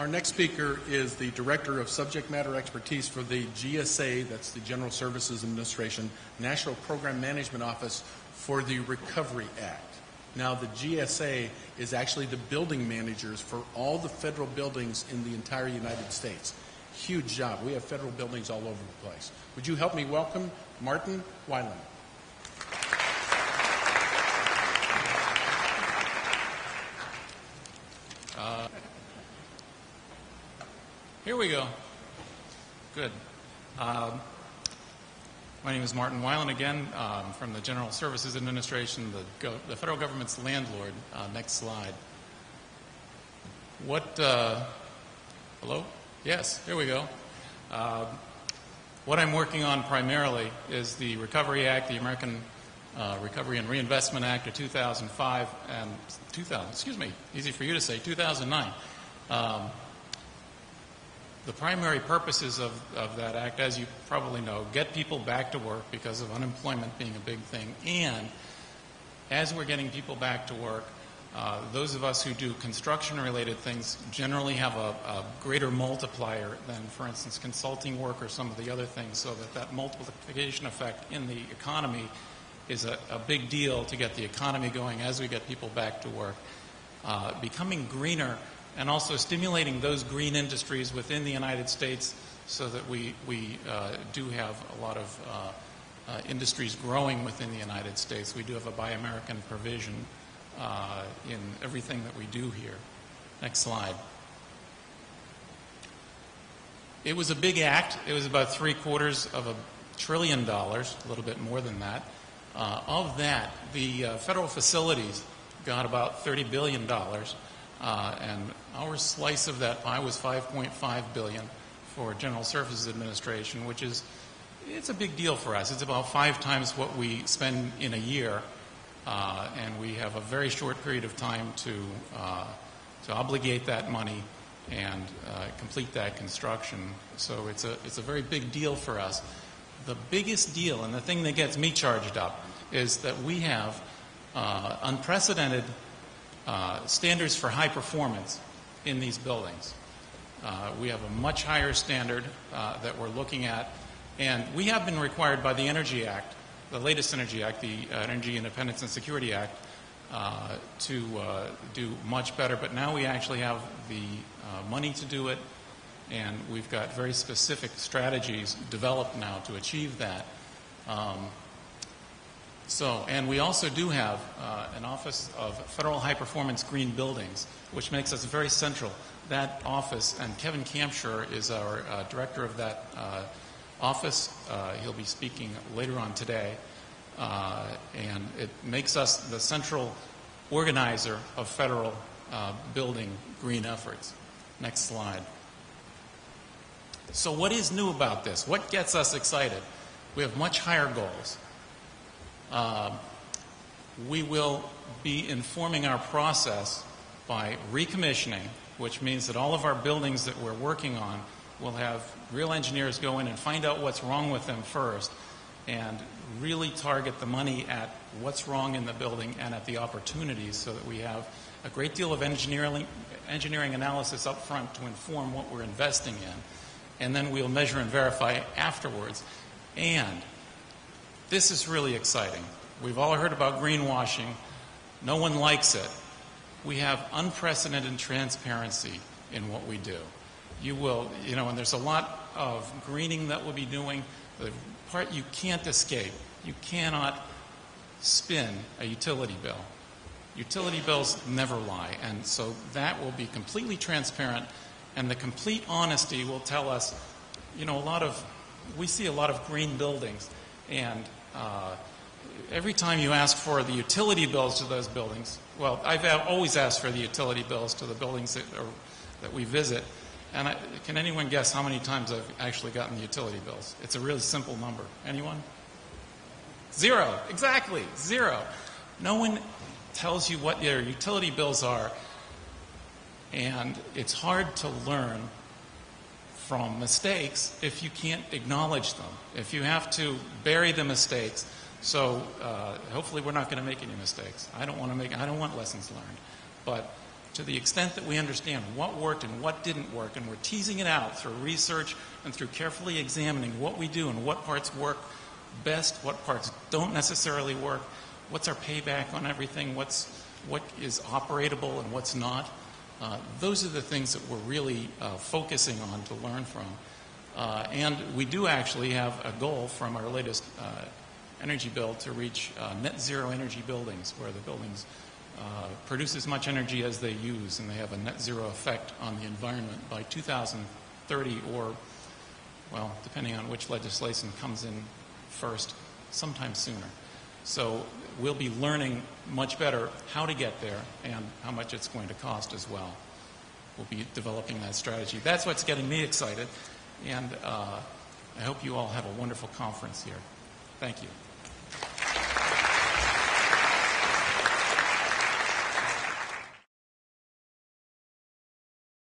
Our next speaker is the Director of Subject Matter Expertise for the GSA, that's the General Services Administration, National Program Management Office for the Recovery Act. Now, the GSA is actually the building managers for all the federal buildings in the entire United States. Huge job. We have federal buildings all over the place. Would you help me welcome Martin Weiland? Here we go. Good. My name is Martin Weiland again from the General Services Administration, the federal government's landlord. Next slide. Hello? Yes, here we go. What I'm working on primarily is the Recovery Act, the American Recovery and Reinvestment Act of 2005 and 2009. The primary purposes of that act, as you probably know, get people back to work because of unemployment being a big thing. And as we're getting people back to work, those of us who do construction-related things generally have a greater multiplier than, for instance, consulting work or some of the other things, so that multiplication effect in the economy is a big deal to get the economy going as we get people back to work. Becoming greener and also stimulating those green industries within the United States so that we do have a lot of industries growing within the United States. We do have a Buy American provision in everything that we do here. Next slide. It was a big act. It was about $750 billion, a little bit more than that. Of that, the federal facilities got about $30 billion. And our slice of that pie was $5.5 billion for General Services Administration, which it's a big deal for us. It's about 5 times what we spend in a year, and we have a very short period of time to obligate that money and complete that construction. So it's a very big deal for us. The biggest deal, and the thing that gets me charged up, is that we have unprecedented standards for high performance in these buildings. We have a much higher standard that we're looking at, and we have been required by the Energy Act, the latest Energy Act, the Energy Independence and Security Act, to do much better, but now we actually have the money to do it, and we've got very specific strategies developed now to achieve that. And we also do have an Office of Federal High Performance Green Buildings, which makes us very central. That office, and Kevin Kampshire is our director of that office. He'll be speaking later on today. And it makes us the central organizer of federal building green efforts. Next slide. So what is new about this? What gets us excited? We have much higher goals. We will be informing our process by recommissioning, which means that all of our buildings that we're working on will have real engineers go in and find out what's wrong with them first and really target the money at what's wrong in the building and at the opportunities so that we have a great deal of engineering analysis up front to inform what we're investing in. And then we'll measure and verify afterwards. And this is really exciting. We've all heard about greenwashing. No one likes it. We have unprecedented transparency in what we do. And there's a lot of greening that we'll be doing. The part you can't escape, you cannot spin a utility bill. Utility bills never lie, and so that will be completely transparent, and the complete honesty will tell us, we see a lot of green buildings, and every time you ask for the utility bills to those buildings, well, I've always asked for the utility bills to the buildings that we visit, and can anyone guess how many times I've actually gotten the utility bills? It's a really simple number. Anyone? 0. Exactly. 0. No one tells you what your utility bills are, and it's hard to learn from mistakes if you can't acknowledge them, if you have to bury the mistakes. So hopefully we're not going to make any mistakes. I don't want lessons learned. But to the extent that we understand what worked and what didn't work, and we're teasing it out through research and through carefully examining what we do and what parts work best, what parts don't necessarily work, what's our payback on everything, what is operatable and what's not. Those are the things that we're really focusing on to learn from. And we do actually have a goal from our latest energy bill to reach net zero energy buildings, where the buildings produce as much energy as they use, and they have a net zero effect on the environment by 2030, or, well, depending on which legislation comes in first, sometime sooner. So we'll be learning much better how to get there and how much it's going to cost as well. We'll be developing that strategy. That's what's getting me excited, and I hope you all have a wonderful conference here. Thank you.